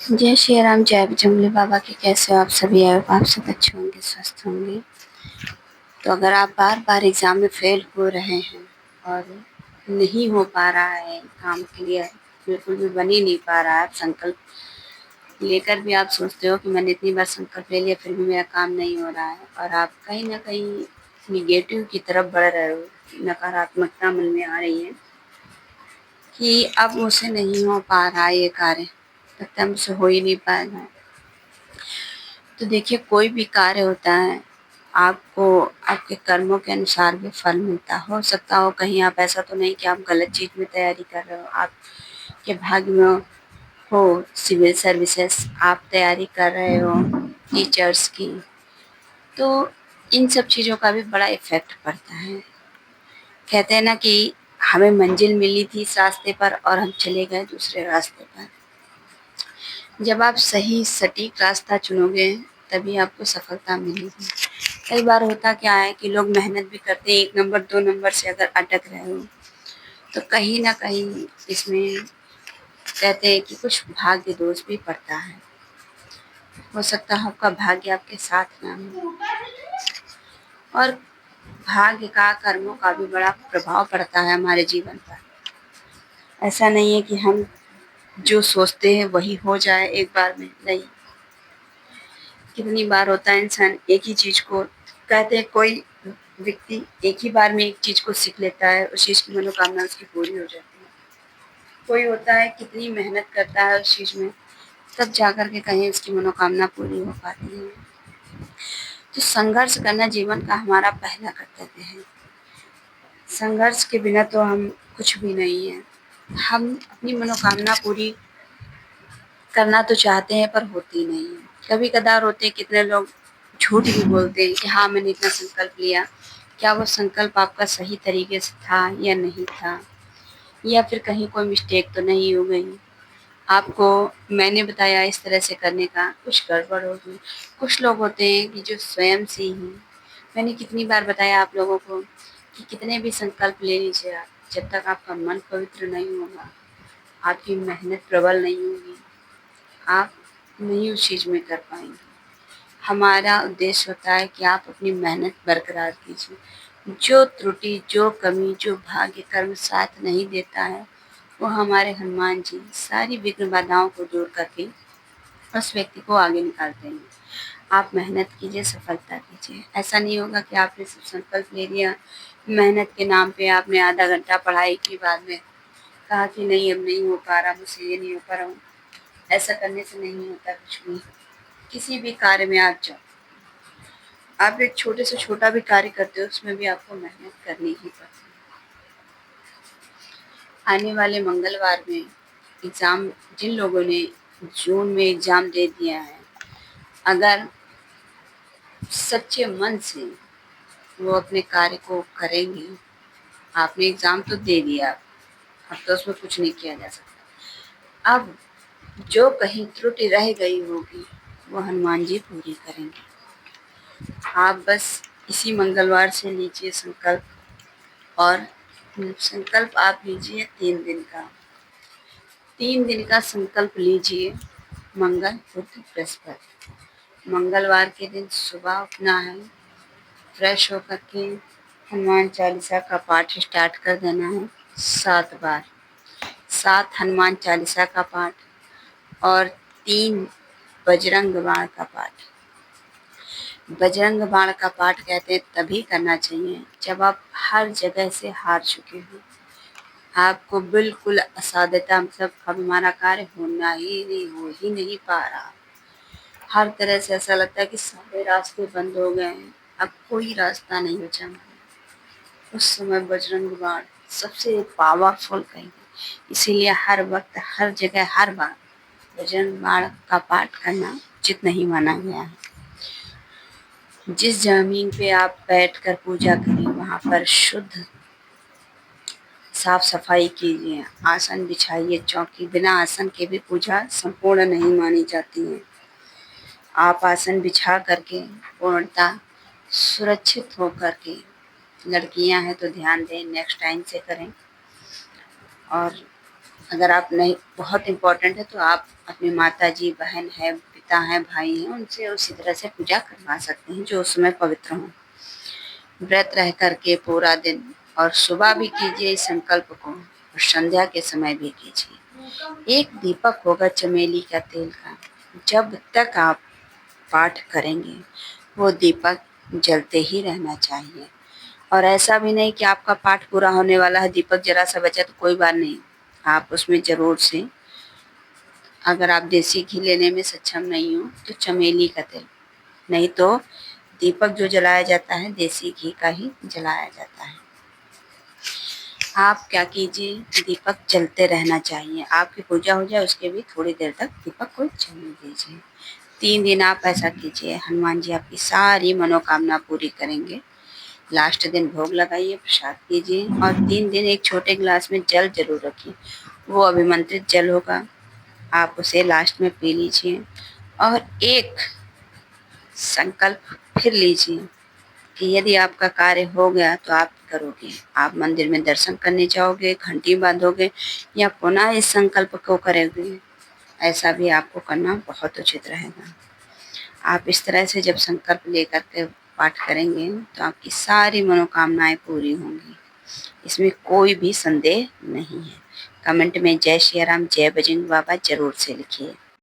जय श्री राम, जय बजरंगबली बाबा की। कैसे हो आप सभी? आप सब अच्छे होंगे, स्वस्थ होंगे। तो अगर आप बार-बार एग्ज़ाम में फ़ेल हो रहे हैं और नहीं हो पा रहा है काम क्लियर, बिल्कुल भी बन ही नहीं पा रहा है, आप संकल्प लेकर भी आप सोचते हो कि मैंने इतनी बार संकल्प ले लिया फिर भी मेरा काम नहीं हो रहा है और आप कहीं न कहीं नेगेटिव की तरफ बढ़ रहे हो, नकारात्मकता मन में आ रही है कि अब मुझसे नहीं हो पा रहा है ये कार्य, लगता है मुझसे हो ही नहीं पाएगा। तो देखिए, कोई भी कार्य होता है, आपको आपके कर्मों के अनुसार भी फल मिलता है। हो सकता हो कहीं आप ऐसा तो नहीं कि आप गलत चीज़ में तैयारी कर रहे हो, आपके भाग्य में हो सिविल सर्विसेज़, आप तैयारी कर रहे हो टीचर्स की, तो इन सब चीज़ों का भी बड़ा इफ़ेक्ट पड़ता है। कहते हैं ना कि हमें मंज़िल मिली थी इस रास्ते पर और हम चले गए दूसरे रास्ते पर। जब आप सही सटीक रास्ता चुनोगे तभी आपको सफलता मिलेगी। कई बार होता क्या है कि लोग मेहनत भी करते हैं, 1 नंबर 2 नंबर से अगर अटक रहे हो तो कहीं न कहीं इसमें कहते हैं कि कुछ भाग्य दोष भी पड़ता है। हो सकता है आपका भाग्य आपके साथ ना हो और भाग्य का, कर्मों का भी बड़ा प्रभाव पड़ता है हमारे जीवन पर। ऐसा नहीं है कि हम जो सोचते हैं वही हो जाए एक बार में, नहीं। कितनी बार होता है इंसान एक ही चीज़ को, कहते हैं कोई व्यक्ति एक ही बार में एक चीज़ को सीख लेता है, उस चीज़ की मनोकामना उसकी पूरी हो जाती है। कोई होता है कितनी मेहनत करता है उस चीज़ में, तब जाकर के कहीं उसकी मनोकामना पूरी हो पाती है। तो संघर्ष करना जीवन का हमारा पहला कर्तव्य है। संघर्ष के बिना तो हम कुछ भी नहीं हैं। हम अपनी मनोकामना पूरी करना तो चाहते हैं पर होती नहीं है। कभी-कदार होते हैं कितने लोग झूठ भी बोलते हैं कि हाँ, मैंने इतना संकल्प लिया। क्या वो संकल्प आपका सही तरीके से था या नहीं था? या फिर कहीं कोई मिस्टेक तो नहीं हो गई? आपको मैंने बताया इस तरह से करने का, कुछ गड़बड़ हो गई। कुछ लोग होते हैं कि जो स्वयं से ही, मैंने कितनी बार बताया आप लोगों को कि कितने भी संकल्प ले लीजिए आप, जब तक आपका मन पवित्र नहीं होगा, आपकी मेहनत प्रबल नहीं होगी, आप नहीं उस चीज़ में कर पाएँगे। हमारा उद्देश्य होता है कि आप अपनी मेहनत बरकरार कीजिए। जो त्रुटि, जो कमी, जो भाग्य कर्म साथ नहीं देता है, वो हमारे हनुमान जी सारी विघ्न बाधाओं को दूर करके उस व्यक्ति को आगे निकालते हैं। आप मेहनत कीजिए, सफलता कीजिए। ऐसा नहीं होगा कि आपने सिर्फ संकल्प ले लिया, मेहनत के नाम पे आपने आधा घंटा पढ़ाई की, बाद में कहा कि नहीं अब नहीं हो पा रहा, मुझसे ये नहीं हो पा रहा हूँ। ऐसा करने से नहीं होता कुछ भी। किसी भी कार्य में आप जाओ, आप एक छोटे से छोटा भी कार्य करते हो उसमें भी आपको मेहनत करनी ही पड़ती है। आने वाले मंगलवार में एग्ज़ाम, जिन लोगों ने जून में एग्ज़ाम दे दिया है, अगर सच्चे मन से वो अपने कार्य को करेंगे, आपने एग्ज़ाम तो दे दिया, अब तो उसमें कुछ नहीं किया जा सकता। अब जो कहीं त्रुटि रह गई होगी वो हनुमान जी पूरी करेंगे। आप बस इसी मंगलवार से लीजिए संकल्प और संकल्प आप लीजिए 3 दिन का। 3 दिन का संकल्प लीजिए, मंगल, बुध, बृहस्पति। मंगलवार के दिन सुबह उठना है, फ्रेश होकर के हनुमान चालीसा का पाठ स्टार्ट कर देना है 7 बार। 7 हनुमान चालीसा का पाठ और 3 बजरंग बाण का पाठ। बजरंग बाण का पाठ कहते हैं तभी करना चाहिए जब आप हर जगह से हार चुके हो। आपको बिल्कुल असाध्यता, मतलब अब हमारा कार्य हो ही नहीं पा रहा। हर तरह से ऐसा लगता है कि सारे रास्ते बंद हो गए हैं, अब कोई रास्ता नहीं बचा हमारा। उस समय बजरंग बाण सबसे पावरफुल कहेंगे। इसीलिए हर वक़्त, हर जगह, हर बार बजरंग बाण का पाठ करना उचित नहीं माना गया है। जिस ज़मीन पे आप बैठकर पूजा करें वहाँ पर शुद्ध साफ-सफाई कीजिए, आसन बिछाइए, चौकी, बिना आसन के भी पूजा संपूर्ण नहीं मानी जाती है। आप आसन बिछा करके पूर्णतः सुरक्षित होकर के, लड़कियां हैं तो ध्यान दें, नेक्स्ट टाइम से करें। और अगर आप नहीं बहुत इम्पोर्टेंट है तो आप अपनी माताजी, बहन है, पिता हैं, भाई हैं, उनसे उसी तरह से पूजा करवा सकते हैं जो उस समय पवित्र हों। व्रत रह करके पूरा दिन और सुबह भी कीजिए इस संकल्प को और संध्या के समय भी कीजिए। एक दीपक होगा चमेली का तेल का, जब तक आप पाठ करेंगे वो दीपक जलते ही रहना चाहिए। और ऐसा भी नहीं कि आपका पाठ पूरा होने वाला है, दीपक जरा सा बचा तो कोई बात नहीं, आप उसमें ज़रूर से, अगर आप देसी घी लेने में सक्षम नहीं हो तो चमेली का तेल, नहीं तो दीपक जो जलाया जाता है देसी घी का ही जलाया जाता है। आप क्या कीजिए, दीपक जलते रहना चाहिए, आपकी पूजा हो जाए उसके भी थोड़ी देर तक दीपक को जलने दीजिए। 3 दिन आप ऐसा कीजिए, हनुमान जी आपकी सारी मनोकामना पूरी करेंगे। लास्ट दिन भोग लगाइए, प्रसाद कीजिए और 3 दिन एक छोटे गिलास में जल ज़रूर रखिए। वो अभिमंत्रित जल होगा, आप उसे लास्ट में पी लीजिए और एक संकल्प फिर लीजिए कि यदि आपका कार्य हो गया तो आप करोगे। आप मंदिर में दर्शन करने जाओगे, घंटी बाँधोगे या पुनः इस संकल्प को करोगे, ऐसा भी आपको करना बहुत उचित रहेगा। आप इस तरह से जब संकल्प लेकर के पाठ करेंगे तो आपकी सारी मनोकामनाएँ पूरी होंगी। इसमें कोई भी संदेह नहीं है। कमेंट में जय सिया राम, जय बजरंग बाबा ज़रूर से लिखिए।